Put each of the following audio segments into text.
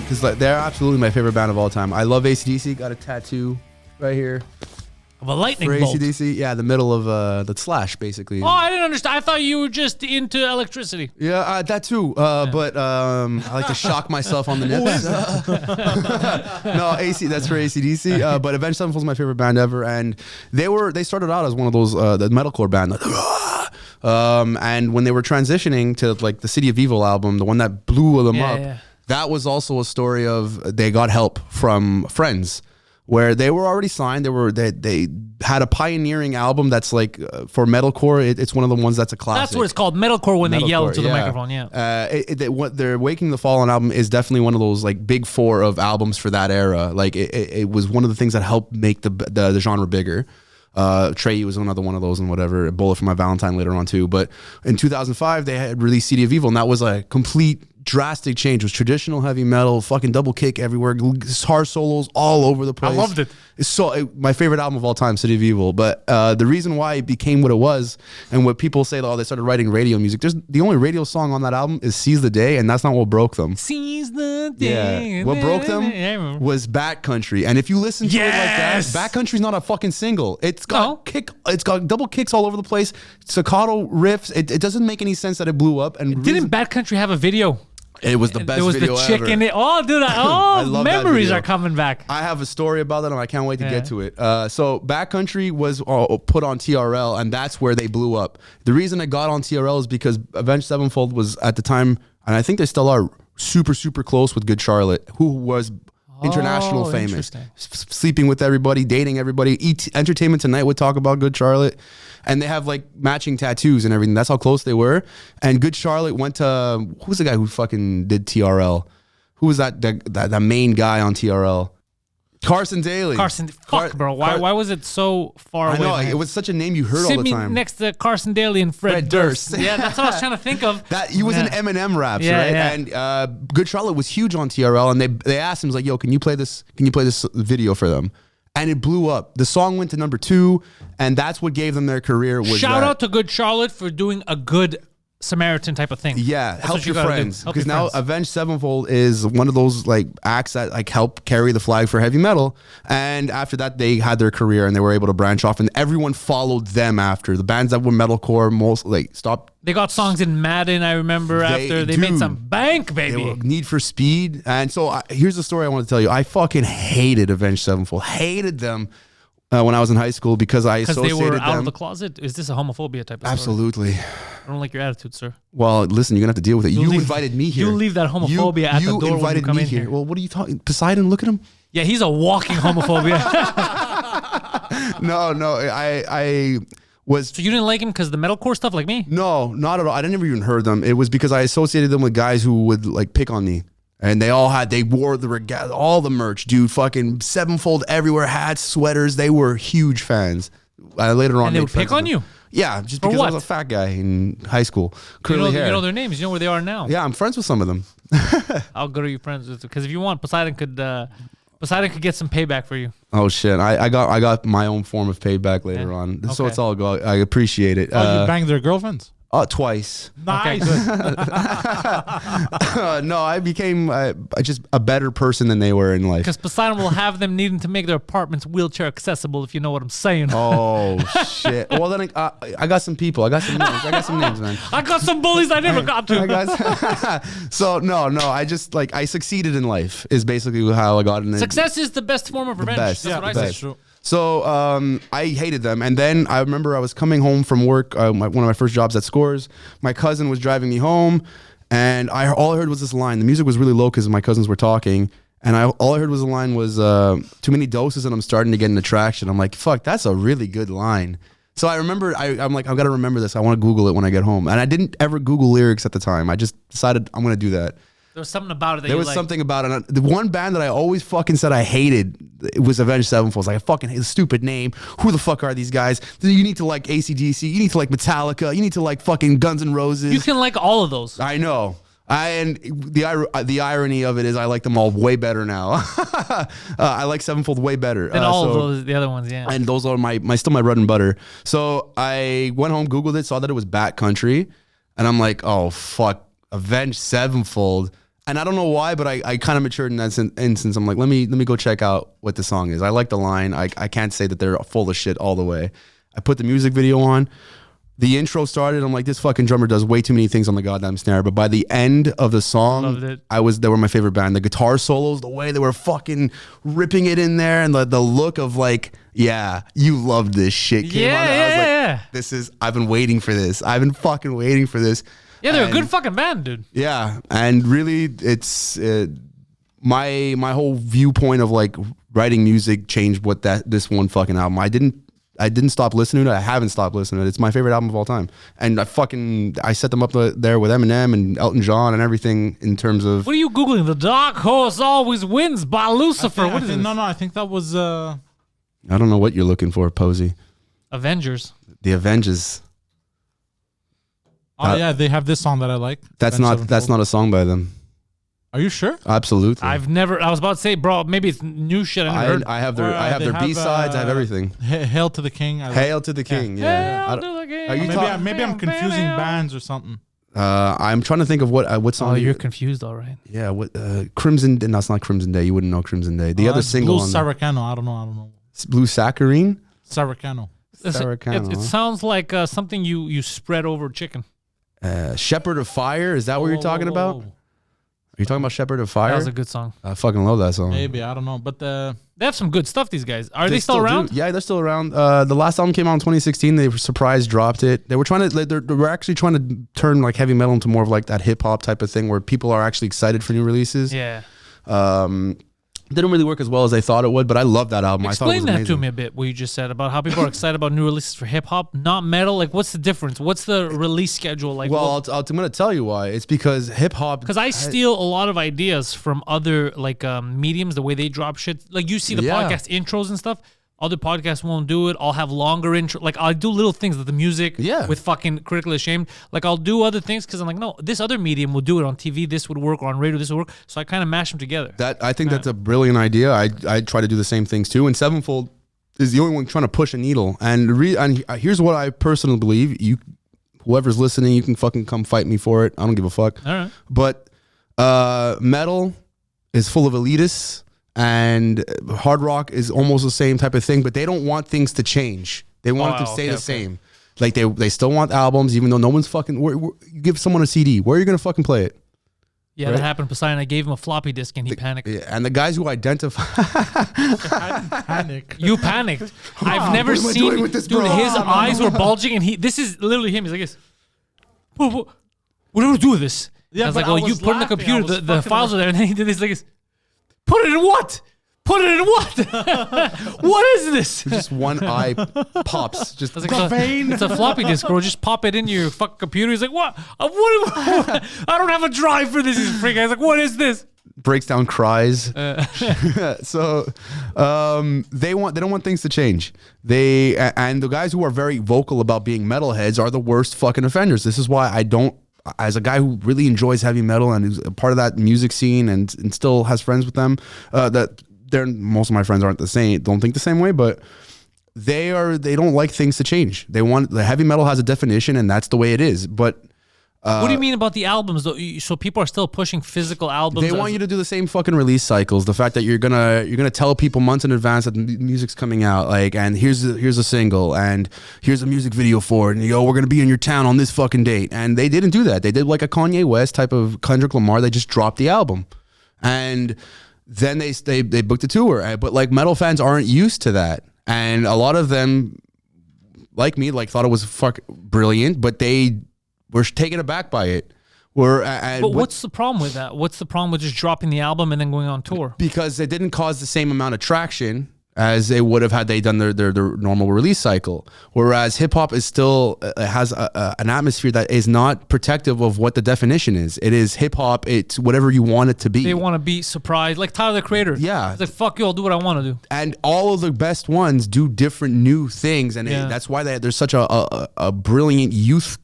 because like, they're absolutely my favorite band of all time. I love AC/DC. Got a tattoo right here Of a lightning for bolt. AC/DC. Yeah, the middle of the slash, basically. Oh, I didn't understand. I thought you were just into electricity. Yeah, that too. But I like to shock myself on the nips. No, that's for AC/DC. But Avenged Sevenfold is my favorite band ever, and they started out as one of those the metalcore band. And when they were transitioning to like the City of Evil album, the one that blew them up, that was also a story of they got help from friends. Where they were already signed, they had a pioneering album that's like for metalcore. It's one of the ones that's a classic. That's what it's called, metalcore, when they yell into the microphone. Yeah. What their Waking the Fallen album is definitely one of those like big four of albums for that era. Like it was one of the things that helped make the genre bigger. Trey was another one of those and whatever. Bullet for My Valentine later on too. But in 2005 they had released City of Evil, and that was a complete drastic change. It was traditional heavy metal, fucking double kick everywhere, guitar solos all over the place. I loved it. It's my favorite album of all time, City of Evil. But the reason why it became what it was, and what people say, they started writing radio music. The only radio song on that album is "Seize the Day," and that's not what broke them. Seize the day. Yeah, what broke them was Bat Country. And if you listen to it like that, Bat Country's not a fucking single. It's got it's got double kicks all over the place, staccato riffs. It doesn't make any sense that it blew up. And didn't Bat Country have a video? It was the best video ever. There was the chick in it. Oh, dude. Memories are coming back. I have a story about that, and I can't wait to get to it. So Backcountry was put on TRL, and that's where they blew up. The reason it got on TRL is because Avenged Sevenfold was, at the time, and I think they still are, super, super close with Good Charlotte, who was international famous. Sleeping with everybody, dating everybody. Entertainment Tonight would talk about Good Charlotte. And they have like matching tattoos and everything. That's how close they were. And Good Charlotte went to, who was the guy who fucking did TRL? Who was that main guy on TRL? Carson Daly. Bro. Why was it so far away? I know, it was such a name you heard all the time. Sit me next to Carson Daly and Fred Durst. Yeah, that's what I was trying to think of. He was in Eminem raps, right? Yeah. And Good Charlotte was huge on TRL, and they asked him, like, yo, can you play this video for them? And it blew up. The song went to number 2, and that's what gave them their career. Shout out to Good Charlotte for doing a good Samaritan type of thing. Yeah, help your friends. Because now Avenged Sevenfold is one of those like acts that like help carry the flag for heavy metal. And after that, they had their career and they were able to branch off, and everyone followed them after. The bands that were metalcore most stopped. They got songs in Madden, I remember, after they made some bank, baby. Need for Speed. And so here's the story I want to tell you. I fucking hated Avenged Sevenfold. Hated them. When I was in high school, because I associated them. Because they were out of the closet? Is this a homophobia type of story? Absolutely. I don't like your attitude, sir. Well, listen, you're going to have to deal with it. You invited me here. You leave that homophobia at the door when you come in here. Well, what are you talking? Poseidon, look at him. Yeah, he's a walking homophobia. No, I was... So you didn't like him because the metalcore stuff like me? No, not at all. I never even heard them. It was because I associated them with guys who would like pick on me. And they wore all the merch, dude. Fucking Sevenfold everywhere, hats, sweaters. They were huge fans. Later on, and they would pick on you. Yeah, just because I was a fat guy in high school. You know their names. You know where they are now. Yeah, I'm friends with some of them. How good are you friends with? Because if you want, Poseidon could get some payback for you. Oh shit! I got my own form of payback later on. So it's all good. I appreciate it. Oh, you banged their girlfriends? Twice. Nice. No, I became just a better person than they were in life. Because Poseidon will have them needing to make their apartments wheelchair accessible, if you know what I'm saying. Oh, shit. Well, then I got some people. I got some names, man. I got some bullies I never got to. So, no. I just, I succeeded in life is basically how I got in it. Success is the best form of revenge. That's what I say. So I hated them. And then I remember I was coming home from work, one of my first jobs at Scores. My cousin was driving me home, and all I heard was this line. The music was really low because my cousins were talking. And all I heard was the line was, too many doses and I'm starting to get an attraction. I'm like, fuck, that's a really good line. So I remember, I'm like, I've got to remember this. I want to Google it when I get home. And I didn't ever Google lyrics at the time. I just decided I'm going to do that. There was something about it that There was something about it. The one band that I always fucking said I hated, it was Avenged Sevenfold. Like, I fucking hate the stupid name. Who the fuck are these guys? You need to like AC/DC. You need to like Metallica. You need to like fucking Guns N' Roses. You can like all of those. I know. And the irony of it is I like them all way better now. I like Sevenfold way better. Than all of those, the other ones, yeah. And those are still my bread and butter. So I went home, Googled it, saw that it was Bat Country. And I'm like, oh, fuck, Avenged Sevenfold. And I don't know why, but I kind of matured in that instance. I'm like, let me go check out what the song is. I like the line. I can't say that they're full of shit all the way. I put the music video on. The intro started. I'm like, this fucking drummer does way too many things on the goddamn snare. But by the end of the song, they were my favorite band. The guitar solos, the way they were fucking ripping it in there, and the look of like, yeah, you love this shit. Came on. I was like, I've been waiting for this. I've been fucking waiting for this. Yeah, they're a good fucking band, dude. Yeah, and really, it's my whole viewpoint of like writing music changed what this one fucking album. I didn't stop listening to it. I haven't stopped listening to it. It's my favorite album of all time. And I set them up there with Eminem and Elton John and everything in terms of... What are you Googling? The Dark Horse Always Wins by Lucifer. What is it? No, I think that was... I don't know what you're looking for, Posey. Avengers. The Avengers. Oh, yeah, they have this song that I like. That's not a song by them. Are you sure? Absolutely. I was about to say, bro, maybe it's new shit. I have their B-sides. I have everything. Hail to the King. Hail to the King. Yeah. Hail to the King. Maybe I'm confusing bands or something. I'm trying to think of what song. Oh, you're confused, all right. Yeah, what Crimson? No, it's not Crimson Day. You wouldn't know Crimson Day. The other single Blue Saracano. I don't know. Blue Saccharine. Saracano. It sounds like something you spread over chicken. Shepherd of Fire. Is that what you're talking about? Are you talking about Shepherd of Fire? That was a good song. I fucking love that song. Maybe, I don't know. But they have some good stuff, these guys. Are they still around? Yeah, they're still around. The last album came out in 2016. They were surprised dropped it. They were actually trying to turn like heavy metal into more of like that hip hop type of thing where people are actually excited for new releases. Yeah. Didn't really work as well as I thought it would, but I love that album. Explain I thought it was amazing. That to me a bit, what you just said about how people are excited about new releases for hip hop, not metal. Like, what's the difference? What's the release schedule like? Well, I'm going to tell you why. It's because hip hop. Because I steal a lot of ideas from other like mediums, the way they drop shit. Like you see the podcast intros and stuff. Other podcasts won't do it. I'll have longer intro. Like I'll do little things with the music. Yeah. With fucking Critically Ashamed. Like I'll do other things because I'm like, no, this other medium will do it on TV. This would work, or on radio. This would work. So I kind of mash them together. I think that's a brilliant idea. I try to do the same things too. And Sevenfold is the only one trying to push a needle. And here's what I personally believe. Whoever's listening, you can fucking come fight me for it. I don't give a fuck. All right. But metal is full of elitists. And hard rock is almost the same type of thing, but they don't want things to change. They want it to stay the same. Like they still want albums, even though no one's fucking. You give someone a CD, where are you gonna fucking play it? Yeah, that happened. Poseidon. I gave him a floppy disk and he panicked. Yeah, and the guys who identify, panic. You panicked. I've never seen. With this, dude, his eyes were bulging, and this is literally him. He's like this. What do we do with this? Yeah, I was like, well, you put it in the computer. The files are there, and then he did this like this. Put it in what? Put it in what? What is this? Just one eye pops. Just like, it's a floppy disk, bro. Just pop it into your fucking computer. He's like, what? I don't have a drive for this. He's freaking. He's like, what is this? Breaks down, cries. So they don't want things to change. And the guys who are very vocal about being metalheads are the worst fucking offenders. This is why I don't. As a guy who really enjoys heavy metal and is a part of that music scene and still has friends with them, most of my friends don't think the same way, but they don't like things to change. The heavy metal has a definition and that's the way it is. But what do you mean about the albums though? So people are still pushing physical albums. They want you to do the same fucking release cycles. The fact that you're gonna tell people months in advance that the music's coming out, like, and here's a single, and here's a music video for it, and we're gonna be in your town on this fucking date. And they didn't do that. They did like a Kanye West type of Kendrick Lamar. They just dropped the album, and then they booked a tour. But like metal fans aren't used to that, and a lot of them, like me, like thought it was brilliant, but they were taken aback by it. But what's the problem with that? What's the problem with just dropping the album and then going on tour? Because it didn't cause the same amount of traction as they would have had they done their normal release cycle. Whereas hip hop is still has an atmosphere that is not protective of what the definition is. It is hip hop. It's whatever you want it to be. They want to be surprised, like Tyler the Creator. Yeah, it's like fuck you, I'll do what I want to do. And all of the best ones do different new things, and that's why there's such a brilliant youth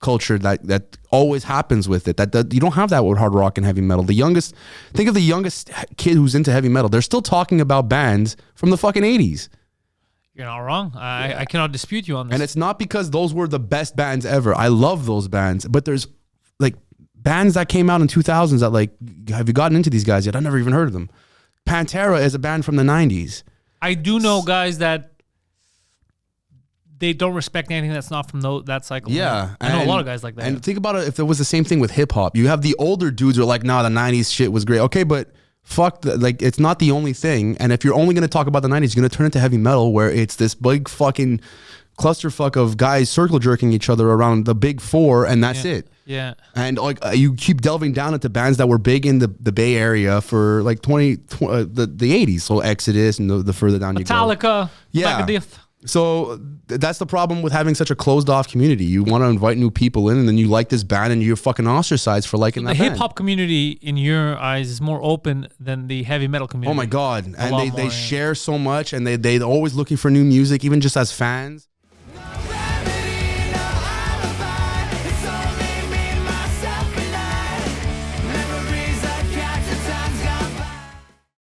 culture that always happens with it. That you don't have that with hard rock and heavy metal. Think of the youngest kid who's into heavy metal. They're still talking about bands from the fucking 80s. You're not wrong. I cannot dispute you on this. And it's not because those were the best bands ever. I love those bands, but there's like bands that came out in 2000s that like, have you gotten into these guys yet? I never even heard of them. Pantera is a band from the 90s. I do know guys that they don't respect anything that's not from that cycle. Yeah. I know a lot of guys like that. And think about it, if it was the same thing with hip hop, you have the older dudes who are like, nah, the 90s shit was great. Okay, but fuck, like, it's not the only thing. And if you're only going to talk about the 90s, you're going to turn it to heavy metal where it's this big fucking clusterfuck of guys circle jerking each other around the big four, and that's it. Yeah. And like you keep delving down into bands that were big in the Bay Area for like the 80s. So Exodus and the further down you go. Metallica, Megadeth. So that's the problem with having such a closed off community. You want to invite new people in, and then you like this band, and you're fucking ostracized for liking that band. The hip hop community, in your eyes, is more open than the heavy metal community. Oh my god! And they share so much, and they're always looking for new music, even just as fans.